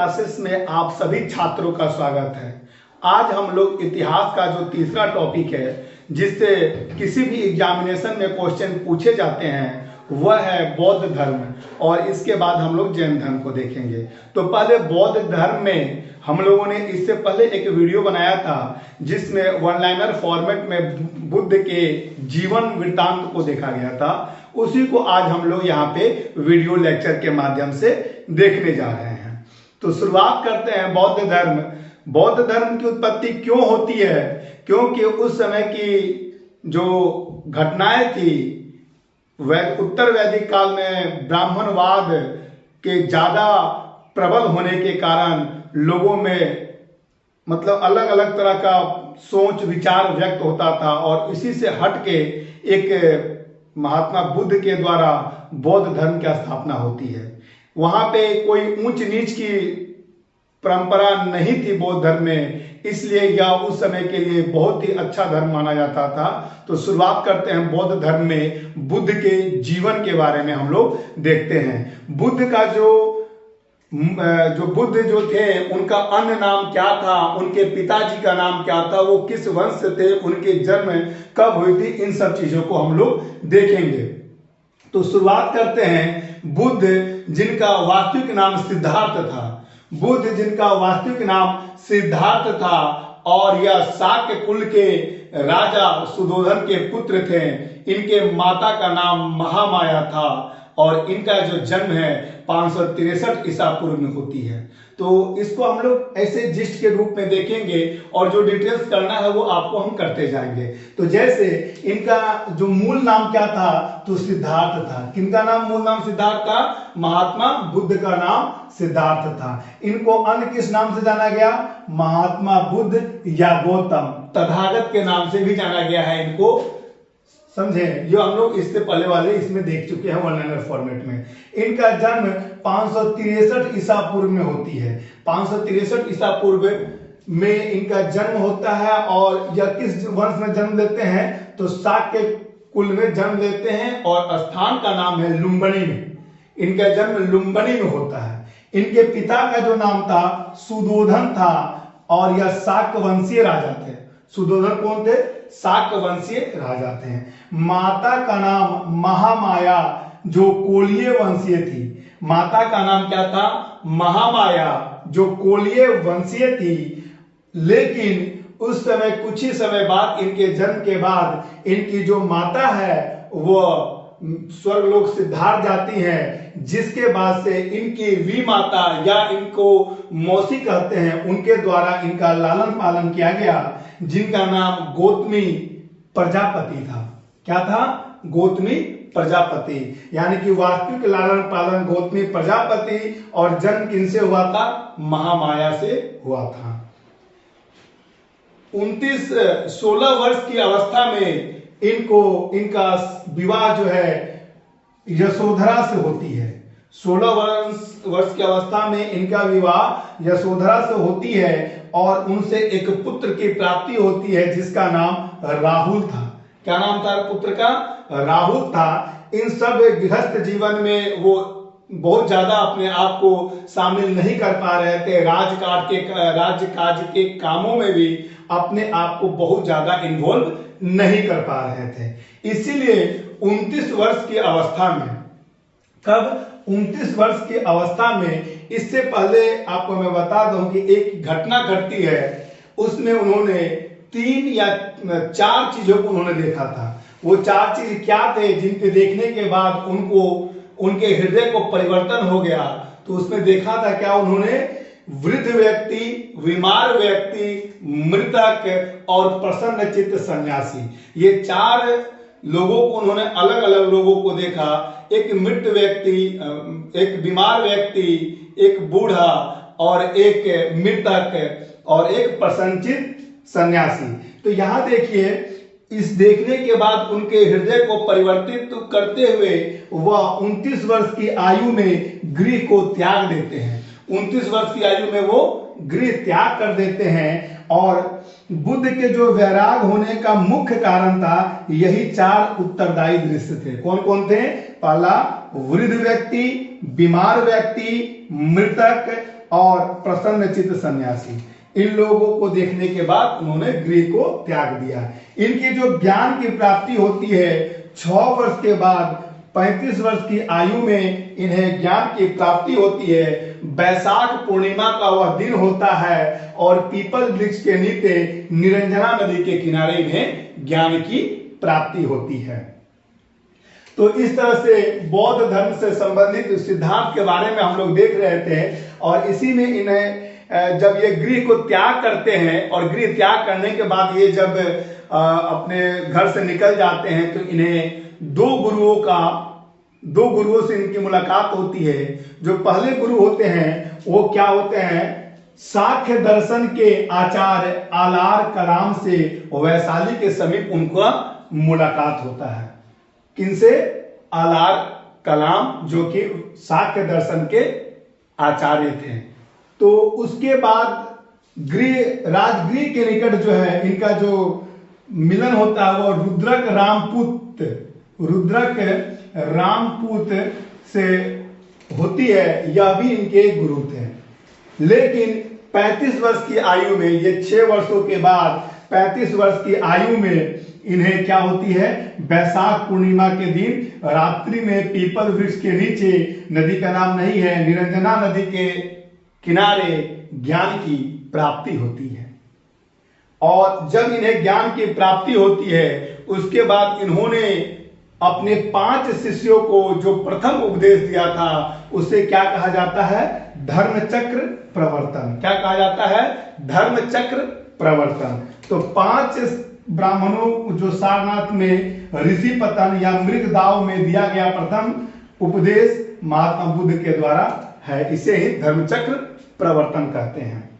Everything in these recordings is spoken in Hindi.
क्लासेस में आप सभी छात्रों का स्वागत है। आज हम लोग इतिहास का जो तीसरा टॉपिक है, जिससे किसी भी एग्जामिनेशन में क्वेश्चन पूछे जाते हैं, वह है बौद्ध धर्म। और इसके बाद हम लोग जैन धर्म को देखेंगे। तो पहले बौद्ध धर्म में हम लोगों ने इससे पहले एक वीडियो बनाया था, जिसमें वन लाइनर फॉर्मेट में बुद्ध के जीवन वृत्तांत को देखा गया था। उसी को आज हम लोग यहाँ पे वीडियो लेक्चर के माध्यम से देखने जा रहे हैं। तो शुरुआत करते हैं बौद्ध धर्म। बौद्ध धर्म की उत्पत्ति क्यों होती है? क्योंकि उस समय की जो घटनाएं थी, उत्तर वैदिक काल में ब्राह्मणवाद के ज्यादा प्रबल होने के कारण लोगों में मतलब अलग अलग तरह का सोच विचार व्यक्त होता था, और इसी से हट के एक महात्मा बुद्ध के द्वारा बौद्ध धर्म की स्थापना होती है। वहां पे कोई ऊंच नीच की परंपरा नहीं थी बौद्ध धर्म में, इसलिए यह उस समय के लिए बहुत ही अच्छा धर्म माना जाता था। तो शुरुआत करते हैं बौद्ध धर्म में। बुद्ध के जीवन के बारे में हम लोग देखते हैं। बुद्ध का जो बुद्ध जो थे, उनका अन्य नाम क्या था, उनके पिताजी का नाम क्या था, वो किस वंश से थे, उनके जन्म कब हुई थी, इन सब चीजों को हम लोग देखेंगे। तो शुरुआत करते हैं बुद्ध, जिनका वास्तविक नाम सिद्धार्थ था। बुद्ध जिनका वास्तविक नाम सिद्धार्थ था, और यह शाक्य कुल के राजा सुधोधन के पुत्र थे। इनके माता का नाम महामाया था, और इनका जो जन्म है 563 ईसा पूर्व में होती है। तो इसको हम लोग ऐसे जिस्ट के रूप में देखेंगे, और जो डिटेल्स करना है वो आपको हम करते जाएंगे। तो जैसे इनका जो मूल नाम क्या था, तो सिद्धार्थ था। किनका नाम मूल नाम सिद्धार्थ था? महात्मा बुद्ध का नाम सिद्धार्थ था। इनको अन्य किस नाम से जाना गया? महात्मा बुद्ध या गौतम, तथागत के नाम से भी जाना गया है इनको। समझे? जो हम लोग इससे पहले वाले इसमें देख चुके हैं वन लाइनर फॉर्मेट में। इनका जन्म 563 ईसा पूर्व में होती है। 563 ईसा पूर्व में इनका जन्म होता है, और यह किस वंश में जन्म लेते हैं? तो शाक्य कुल में जन्म लेते हैं, और स्थान का नाम है लुम्बिनी में। इनका जन्म लुम्बिनी में होता है। इनके पिता का जो नाम था सुधोधन था, और यह शाक्य वंशीय राजा थे। सुधोधन कौन थे? शाक्य वंशीय राजा थे। माता का नाम महामाया, जो कोलीय वंशीय थी। माता का नाम क्या था? महामाया, जो कोलीय वंशीय थी। लेकिन उस समय कुछ ही समय बाद, इनके जन्म के बाद, इनकी जो माता है वो स्वर्गलोक सिद्धार्थ जाती हैं, जिसके बाद से इनकी वी माता या इनको मौसी कहते हैं, उनके द्वारा इनका लालन पालन किया गया, जिनका नाम गौतमी प्रजापति था। क्या था? गौतमी प्रजापति। यानी कि वास्तविक लालन पालन गौतमी प्रजापति, और जन्म किनसे हुआ था? महामाया से हुआ था। 16 वर्ष की अवस्था में इनका विवाह जो है यशोधरा से होती है। 16 वर्ष की अवस्था में इनका विवाह यशोधरा से होती है, और उनसे एक पुत्र की प्राप्ति होती है, जिसका नाम राहुल था। क्या नाम था पुत्र का? राहुल था। इन सब गृहस्थ जीवन में वो बहुत ज्यादा अपने आप को शामिल नहीं कर पा रहे थे। राजकाज के कामों में भी अपने आप को बहुत ज्यादा इन्वॉल्व नहीं कर पा रहे थे। इसीलिए 29 वर्ष की अवस्था में, कब? 29 वर्ष की अवस्था में, इससे पहले आपको मैं बता दूं कि एक घटना घटती है, उसमें उन्होंने 3 या 4 चीजों को उन्होंने देखा था। वो 4 चीज क्या थे, जिनके देखने के बाद उनके हृदय को परिवर्तन हो गया? तो उसमें देखा था क्या उन्होंने? वृद्ध व्यक्ति, बीमार व्यक्ति, मृतक और प्रसन्न चित्त सन्यासी। ये 4 लोगों को उन्होंने अलग अलग लोगों को देखा। एक मृत व्यक्ति, एक बीमार व्यक्ति, एक बूढ़ा, और एक मृतक, और एक प्रसन्नचित्त सन्यासी। तो यहां देखिए, इस देखने के बाद उनके हृदय को परिवर्तित करते हुए वह 29 वर्ष की आयु में गृह को त्याग देते हैं। 29 वर्ष की आयु में वो गृह त्याग कर देते हैं, और बुद्ध के जो वैराग होने का मुख्य कारण था, यही 4 उत्तरदायी दृश्य थे। कौन कौन थे? पहला वृद्ध व्यक्ति, बीमार व्यक्ति, मृतक और प्रसन्नचित्त सन्यासी। इन लोगों को देखने के बाद उन्होंने गृह को त्याग दिया। इनकी जो ज्ञान की प्राप्ति होती है 6 वर्ष के बाद 35 वर्ष की आयु में इन्हें ज्ञान की प्राप्ति होती है। बैसाख पूर्णिमा का वह दिन होता है और पीपल वृक्ष के नीचे निरंजना नदी के किनारे इन्हें ज्ञान की प्राप्ति होती है। तो इस तरह से बौद्ध धर्म से संबंधित सिद्धांत के बारे में हम लोग देख रहे थे और इसी में इन्हें जब ये गृह को त्याग करते हैं और गृह त्याग करने के बाद ये जब अपने घर से निकल जाते हैं तो इन्हें दो गुरुओं से इनकी मुलाकात होती है। जो पहले गुरु होते हैं वो क्या होते हैं, सांख्य दर्शन के आचार्य आलार कलाम से वैशाली के समीप उनका मुलाकात होता है। किनसे? आलार कलाम, जो कि सांख्य दर्शन के आचार्य थे। तो उसके बाद राजगृह के निकट जो है इनका जो मिलन होता है वो रुद्रक रामपूत से होती है। यह भी इनके गुरु थे। लेकिन 35 वर्ष की आयु में, ये 6 वर्षों के बाद 35 वर्ष की आयु में इन्हें क्या होती है, बैसाख पूर्णिमा के दिन रात्रि में पीपल वृक्ष के नीचे, नदी का नाम नहीं है, निरंजना नदी के किनारे ज्ञान की प्राप्ति होती है। और जब इन्हें ज्ञान की प्राप्ति होती है उसके बाद इन्होंने अपने 5 शिष्यों को जो प्रथम उपदेश दिया था उसे क्या कहा जाता है, धर्मचक्र प्रवर्तन। क्या कहा जाता है, धर्मचक्र प्रवर्तन। तो 5 ब्राह्मणों जो सारनाथ में ऋषि पतन या मृगदाव में दिया गया प्रथम उपदेश महात्मा बुद्ध के द्वारा है। इसे ही धर्मचक्र प्रवर्तन कहते हैं।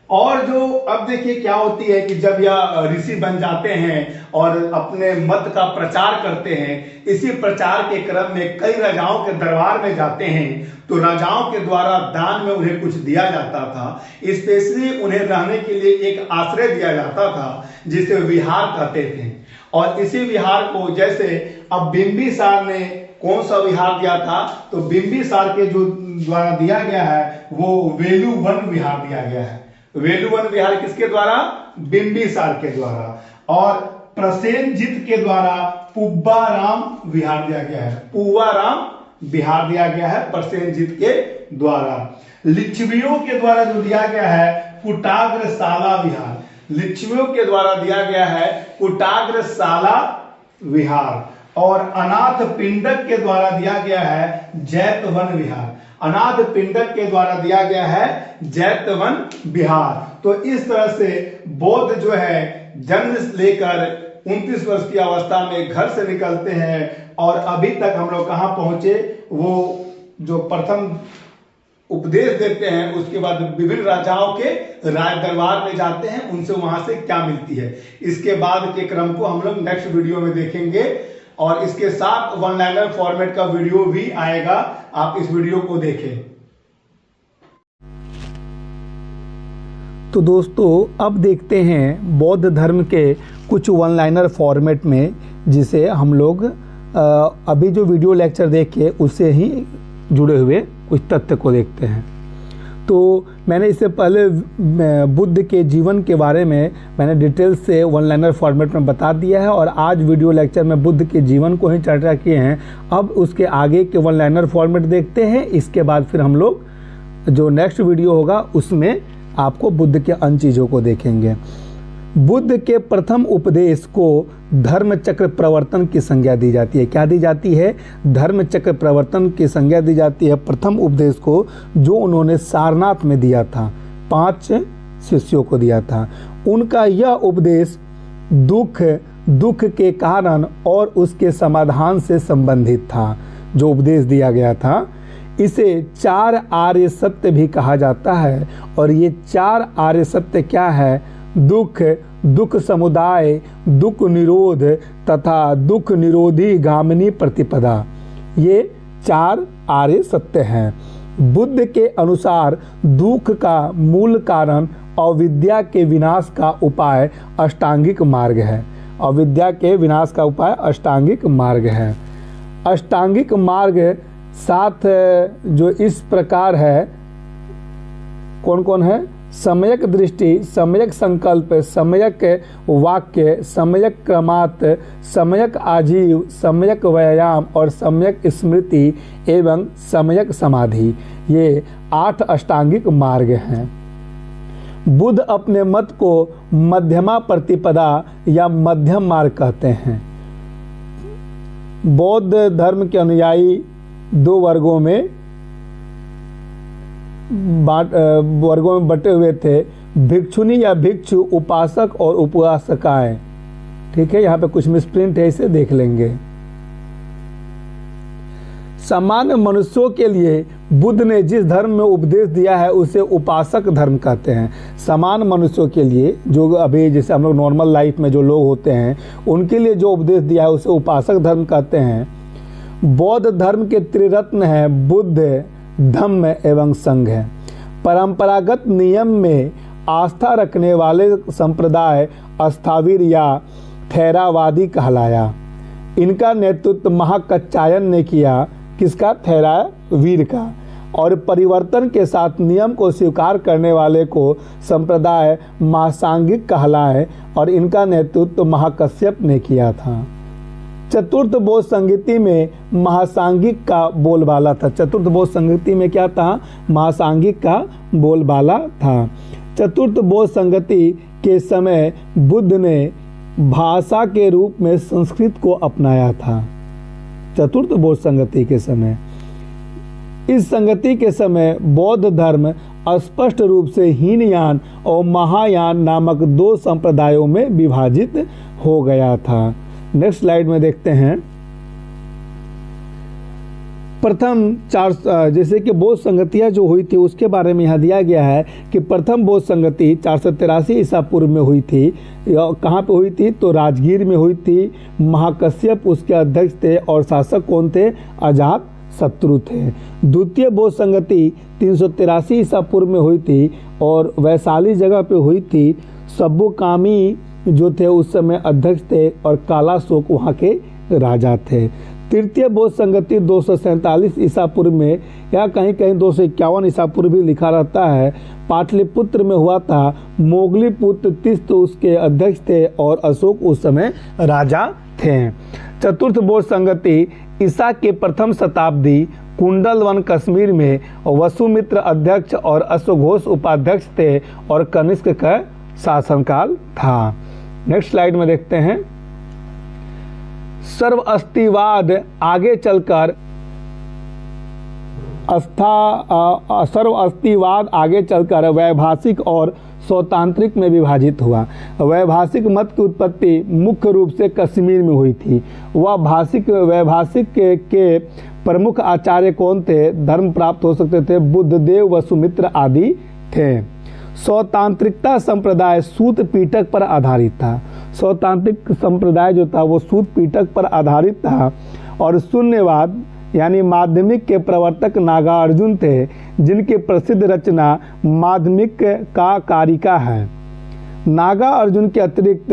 और जो अब देखिए क्या होती है कि जब यह ऋषि बन जाते हैं और अपने मत का प्रचार करते हैं, इसी प्रचार के क्रम में कई राजाओं के दरबार में जाते हैं तो राजाओं के द्वारा दान में उन्हें कुछ दिया जाता था। स्पेशली उन्हें रहने के लिए एक आश्रय दिया जाता था जिसे विहार कहते थे। और इसी विहार को, जैसे अब बिंबिसार ने कौन सा विहार दिया था, तो बिंबिसार के जो द्वारा दिया गया है वो वेलुवन विहार दिया गया है। वेलुवन विहार किसके द्वारा, बिंबिसार के द्वारा। और प्रसेनजित के द्वारा पुब्बाराम विहार दिया गया है, पुब्बाराम विहार दिया गया है प्रसेनजित के द्वारा। लिच्छवियों के द्वारा जो दिया गया है कुटाग्रशाला विहार, लिच्छवियों के द्वारा दिया गया है कुटाग्रशाला विहार। और अनाथ पिंडक के द्वारा दिया गया है जैतवन विहार, अनाथ पिंडक के द्वारा दिया गया है जैतवन विहार। तो इस तरह से बौद्ध जो है जन्म से लेकर 29 वर्ष की अवस्था में घर से निकलते हैं और अभी तक हम लोग कहाँ पहुंचे, वो जो प्रथम उपदेश देते हैं उसके बाद विभिन्न राजाओं के राज दरबार में जाते हैं, उनसे वहां से क्या मिलती है। इसके बाद के क्रम को हम लोग नेक्स्ट वीडियो में देखेंगे और इसके साथ वन लाइनर फॉर्मेट का वीडियो भी आएगा, आप इस वीडियो को देखें। तो दोस्तों अब देखते हैं बौद्ध धर्म के कुछ वन लाइनर फॉर्मेट में, जिसे हम लोग अभी जो वीडियो लेक्चर देखे उससे ही जुड़े हुए कुछ तथ्य को देखते हैं। तो मैंने इससे पहले बुद्ध के जीवन के बारे में मैंने डिटेल से वन लाइनर फॉर्मेट में बता दिया है और आज वीडियो लेक्चर में बुद्ध के जीवन को ही चर्चा किए हैं। अब उसके आगे के वन लाइनर फॉर्मेट देखते हैं, इसके बाद फिर हम लोग जो नेक्स्ट वीडियो होगा उसमें आपको बुद्ध के अन्य चीज़ों को देखेंगे। बुद्ध के प्रथम उपदेश को धर्म चक्र प्रवर्तन की संज्ञा दी जाती है। क्या दी जाती है? धर्म चक्र प्रवर्तन की संज्ञा दी जाती है प्रथम उपदेश को, जो उन्होंने सारनाथ में दिया था, 5 शिष्यों को दिया था। उनका यह उपदेश दुख के कारण और उसके समाधान से संबंधित था। जो उपदेश दिया गया था इसे 4 आर्य सत्य भी कहा जाता है। और ये 4 आर्य सत्य क्या है? दुख समुदाय, दुख निरोध तथा दुख निरोधी गामिनी प्रतिपदा। ये 4 आर्य सत्य हैं। बुद्ध के अनुसार दुख का मूल कारण अविद्या के विनाश का उपाय अष्टांगिक मार्ग है। अविद्या के विनाश का उपाय अष्टांगिक मार्ग है। अष्टांगिक मार्ग 7 जो इस प्रकार है, कौन कौन है? सम्यक दृष्टि, सम्यक संकल्प, सम्यक वाक्य, सम्यक क्रमात्, सम्यक आजीव, सम्यक व्यायाम और सम्यक स्मृति एवं सम्यक समाधि। ये 8 अष्टांगिक मार्ग हैं। बुद्ध अपने मत को मध्यमा प्रतिपदा या मध्यम मार्ग कहते हैं। बौद्ध धर्म के अनुयायी 2 वर्गों में बटे हुए थे, भिक्षुनी या भिक्षु, उपासक और उपासकाएं। ठीक है, यहाँ पे कुछ मिसप्रिंट है, इसे देख लेंगे। सामान्य मनुष्यों के लिए बुद्ध ने जिस धर्म में उपदेश दिया है उसे उपासक धर्म कहते हैं। सामान्य मनुष्यों के लिए, जो अभी जैसे हम लोग नॉर्मल लाइफ में जो लोग होते हैं, उनके लिए जो उपदेश दिया है उसे उपासक धर्म कहते हैं। बौद्ध धर्म के त्रिरत्न हैं बुद्ध, धम्म एवं संघ है। परंपरागत नियम में आस्था रखने वाले संप्रदाय अस्थावीर या थेरावादी कहलाया। इनका नेतृत्व महाकच्चायन ने किया। किसका? थेरावीर का। और परिवर्तन के साथ नियम को स्वीकार करने वाले को संप्रदाय महासांगिक कहलाए और इनका नेतृत्व महाकश्यप ने किया था। चतुर्थ बौद्ध संगति में महासांगिक का बोलबाला था। चतुर्थ बौद्ध संगति में क्या था? महासांगिक का बोलबाला था। चतुर्थ बौद्ध संगति के समय बुद्ध ने भाषा के रूप में संस्कृत को अपनाया था। चतुर्थ बौद्ध संगति के समय, इस संगति के समय बौद्ध धर्म स्पष्ट रूप से हीनयान और महायान नामक 2 संप्रदायों में विभाजित हो गया था। नेक्स्ट स्लाइड में देखते हैं। प्रथम 4, जैसे कि बौद्ध संगतियाँ जो हुई थी उसके बारे में यहाँ दिया गया है कि प्रथम बौद्ध संगति 483 ईसा पूर्व में हुई थी। कहाँ पे हुई थी? तो राजगीर में हुई थी। महाकश्यप उसके अध्यक्ष थे और शासक कौन थे? अजात शत्रु थे। द्वितीय बौद्ध संगति 383 ईसा पूर्व में हुई थी और वैशाली जगह पे हुई थी। सब्बुकामी जो थे उस समय अध्यक्ष थे और कालाशोक वहाँ के राजा थे। तृतीय बौद्ध संगति 247 ईसा पूर्व में या कहीं कहीं 251 ईसा पूर्व भी लिखा रहता है, पाटलिपुत्र में हुआ था। मोगली पुत्र तीस्त उसके अध्यक्ष थे और अशोक उस समय राजा थे। चतुर्थ बौद्ध संगति ईसा के प्रथम शताब्दी कुंडलवन कश्मीर में वसुमित्र अध्यक्ष और अश्वघोष उपाध्यक्ष थे और कनिष्क का शासनकाल था। नेक्स्ट स्लाइड में देखते हैं। सर्वअस्तिवाद आगे चलकर वैभाषिक और स्वतांत्रिक में विभाजित हुआ। वैभाषिक मत की उत्पत्ति मुख्य रूप से कश्मीर में हुई थी। वैभाषिक के प्रमुख आचार्य कौन थे? धर्म प्राप्त हो सकते थे, बुद्धदेव, वसुमित्र आदि थे। स्वतांत्रिकता संप्रदाय सूत पीठक पर आधारित था। स्वतांत्रिक संप्रदाय जो था वो सूत पीठक पर आधारित था। और शून्यवाद यानी माध्यमिक के प्रवर्तक नागार्जुन थे, जिनकी प्रसिद्ध रचना माध्यमिक का कारिका है। नागार्जुन के अतिरिक्त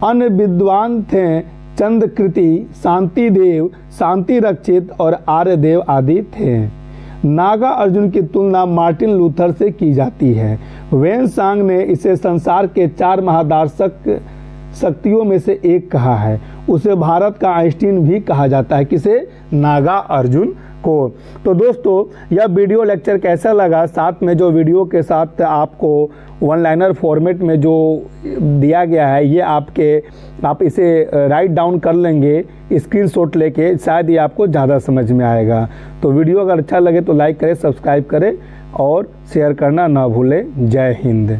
अन्य विद्वान थे चंद्रकृति, शांतिदेव, शांति रक्षित और आर्यदेव आदि थे। नागार्जुन की तुलना मार्टिन लूथर से की जाती है। वेनसांग ने इसे संसार के 4 महादार्शक शक्तियों में से एक कहा है। उसे भारत का आइंस्टीन भी कहा जाता है। किसे? नागार्जुन को। तो दोस्तों, यह वीडियो लेक्चर कैसा लगा? साथ में जो वीडियो के साथ आपको 1 लाइनर फॉर्मेट में जो दिया गया है, ये आप इसे राइट डाउन कर लेंगे स्क्रीनशॉट लेके, शायद ये आपको ज़्यादा समझ में आएगा। तो वीडियो अगर अच्छा लगे तो लाइक करें, सब्सक्राइब करें और शेयर करना ना भूलें। जय हिंद।